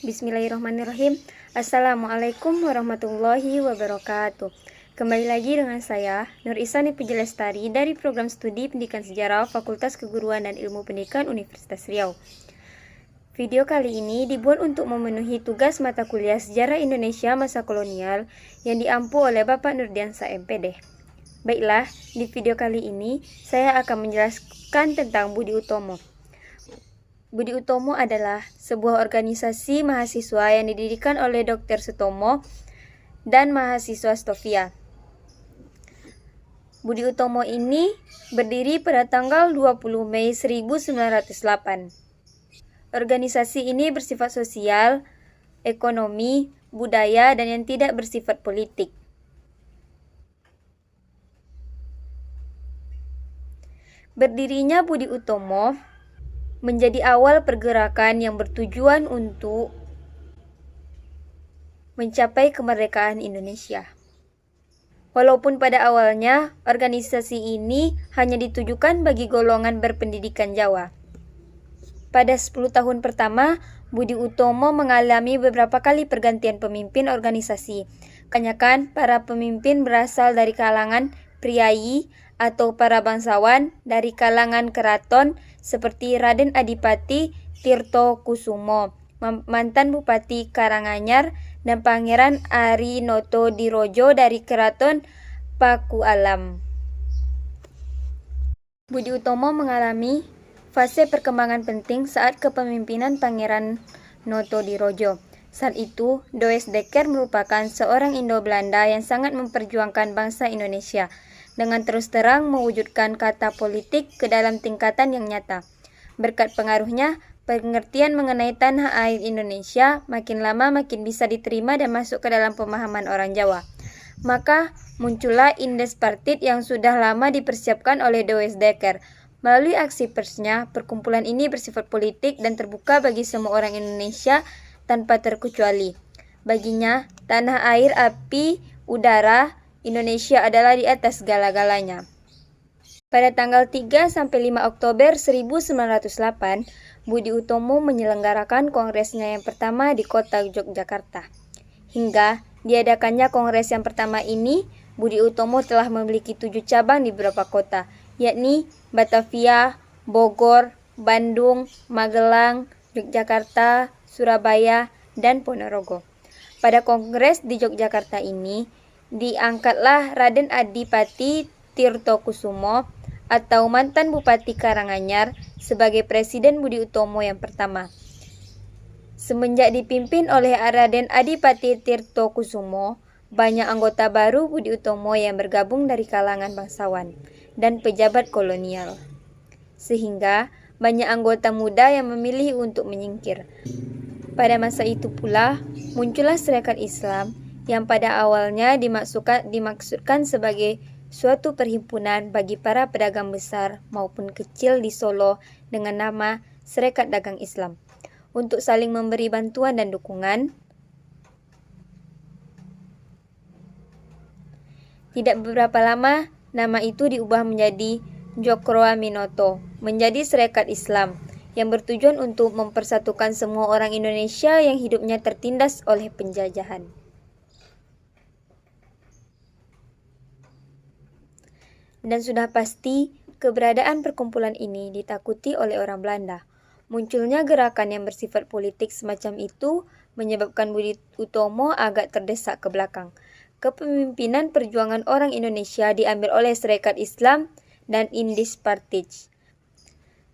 Bismillahirrahmanirrahim. Assalamualaikum warahmatullahi wabarakatuh. Kembali lagi dengan saya, Nur Isani Puji-Lestari dari Program Studi Pendidikan Sejarah Fakultas Keguruan dan Ilmu Pendidikan Universitas Riau. Video kali ini dibuat untuk memenuhi tugas mata kuliah Sejarah Indonesia Masa Kolonial yang diampu oleh Bapak Nurdiansa MPD. Baiklah, di video kali ini saya akan menjelaskan tentang Budi Utomo. Budi Utomo adalah sebuah organisasi mahasiswa yang didirikan oleh Dr. Sutomo dan mahasiswa Stovia. Budi Utomo ini berdiri pada tanggal 20 Mei 1908. Organisasi ini bersifat sosial, ekonomi, budaya, dan yang tidak bersifat politik. Berdirinya Budi Utomo menjadi awal pergerakan yang bertujuan untuk mencapai kemerdekaan Indonesia. Walaupun pada awalnya organisasi ini hanya ditujukan bagi golongan berpendidikan Jawa. Pada 10 tahun pertama, Budi Utomo mengalami beberapa kali pergantian pemimpin organisasi. Kebanyakan para pemimpin berasal dari kalangan priai atau para bangsawan dari kalangan keraton seperti Raden Adipati Tirto Kusumo, mantan Bupati Karanganyar, dan Pangeran Arinoto Dirojo dari Keraton Pakualam. Budi Utomo mengalami fase perkembangan penting saat kepemimpinan Pangeran Noto Dirojo. Saat itu, Does Dekker merupakan seorang Indo-Belanda yang sangat memperjuangkan bangsa Indonesia dengan terus terang mewujudkan kata politik ke dalam tingkatan yang nyata. Berkat pengaruhnya, pengertian mengenai tanah air Indonesia makin lama makin bisa diterima dan masuk ke dalam pemahaman orang Jawa. Maka muncullah Indes Partit yang sudah lama dipersiapkan oleh Does Dekker. Melalui aksi persnya, perkumpulan ini bersifat politik dan terbuka bagi semua orang Indonesia tanpa terkecuali. Baginya, tanah air, api, udara, Indonesia adalah di atas segala-galanya. Pada tanggal 3-5 Oktober 1908, Budi Utomo menyelenggarakan kongresnya yang pertama di kota Yogyakarta. Hingga diadakannya kongres yang pertama ini, Budi Utomo telah memiliki 7 cabang di beberapa kota, yakni Batavia, Bogor, Bandung, Magelang, Yogyakarta, Surabaya, dan Ponorogo. Pada kongres di Yogyakarta ini, diangkatlah Raden Adipati Tirto Kusumo atau mantan Bupati Karanganyar sebagai Presiden Budi Utomo yang pertama. Semenjak dipimpin oleh Raden Adipati Tirto Kusumo, banyak anggota baru Budi Utomo yang bergabung dari kalangan bangsawan dan pejabat kolonial. Sehingga banyak anggota muda yang memilih untuk menyingkir. Pada masa itu pula, muncullah Serikat Islam yang pada awalnya dimaksudkan sebagai suatu perhimpunan bagi para pedagang besar maupun kecil di Solo dengan nama Serikat Dagang Islam untuk saling memberi bantuan dan dukungan. Tidak beberapa lama, nama itu diubah menjadi Djokroaminoto, menjadi Serikat Islam yang bertujuan untuk mempersatukan semua orang Indonesia yang hidupnya tertindas oleh penjajahan. Dan sudah pasti, keberadaan perkumpulan ini ditakuti oleh orang Belanda. Munculnya gerakan yang bersifat politik semacam itu menyebabkan Budi Utomo agak terdesak ke belakang. Kepemimpinan perjuangan orang Indonesia diambil oleh Serikat Islam dan Indes Partit.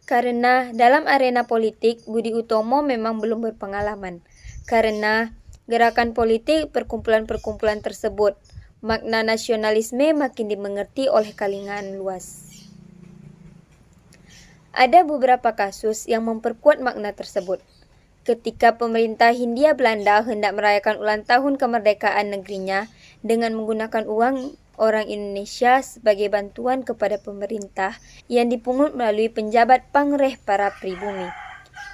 Karena dalam arena politik, Budi Utomo memang belum berpengalaman. Karena gerakan politik perkumpulan-perkumpulan tersebut, makna nasionalisme makin dimengerti oleh kalangan luas. Ada beberapa kasus yang memperkuat makna tersebut. Ketika pemerintah Hindia Belanda hendak merayakan ulang tahun kemerdekaan negerinya dengan menggunakan uang orang Indonesia sebagai bantuan kepada pemerintah yang dipungut melalui penjabat pangreh para pribumi.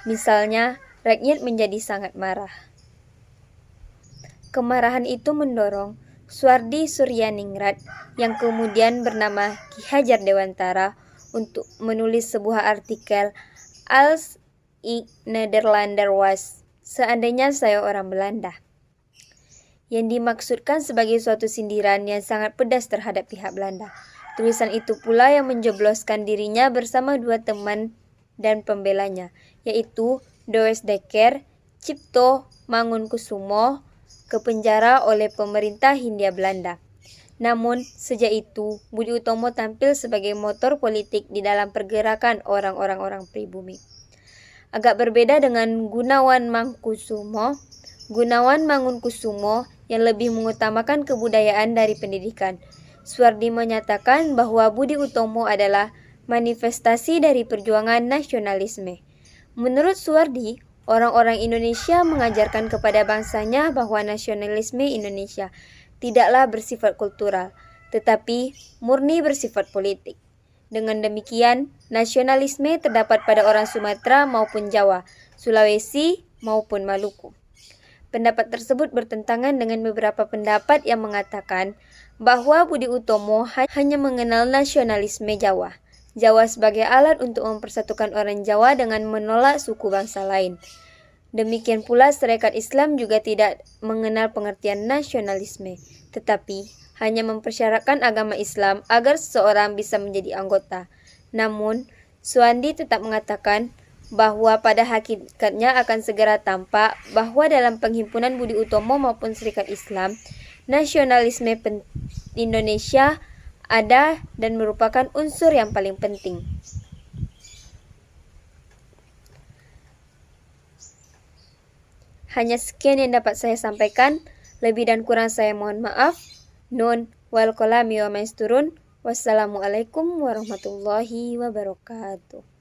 Misalnya, rakyat menjadi sangat marah. Kemarahan itu mendorong Suardi Suryaningrat yang kemudian bernama Ki Hajar Dewantara untuk menulis sebuah artikel Als ik Nederlander was seandainya saya orang Belanda. Yang dimaksudkan sebagai suatu sindiran yang sangat pedas terhadap pihak Belanda. Tulisan itu pula yang menjebloskan dirinya bersama dua teman dan pembelanya, yaitu Does Dekker, Cipto Mangunkusumo, ke penjara oleh pemerintah Hindia Belanda. Namun, sejak itu, Budi Utomo tampil sebagai motor politik di dalam pergerakan orang-orang pribumi. Agak berbeda dengan Gunawan Mangunkusumo yang lebih mengutamakan kebudayaan dari pendidikan. Suwardi menyatakan bahwa Budi Utomo adalah manifestasi dari perjuangan nasionalisme. Menurut Suwardi, orang-orang Indonesia mengajarkan kepada bangsanya bahwa nasionalisme Indonesia tidaklah bersifat kultural, tetapi murni bersifat politik. Dengan demikian, nasionalisme terdapat pada orang Sumatera maupun Jawa, Sulawesi maupun Maluku. Pendapat tersebut bertentangan dengan beberapa pendapat yang mengatakan bahwa Budi Utomo hanya mengenal nasionalisme Jawa. Jawa sebagai alat untuk mempersatukan orang Jawa dengan menolak suku bangsa lain. Demikian pula Serikat Islam juga tidak mengenal pengertian nasionalisme, tetapi hanya mempersyaratkan agama Islam agar seseorang bisa menjadi anggota. Namun, Suwardi tetap mengatakan bahwa pada hakikatnya akan segera tampak bahwa dalam penghimpunan Budi Utomo maupun Serikat Islam, nasionalisme Indonesia ada dan merupakan unsur yang paling penting. Hanya sekian yang dapat saya sampaikan. Lebih dan kurang saya mohon maaf. Nun wal kolami wa maisturun. Wassalamualaikum warahmatullahi wabarakatuh.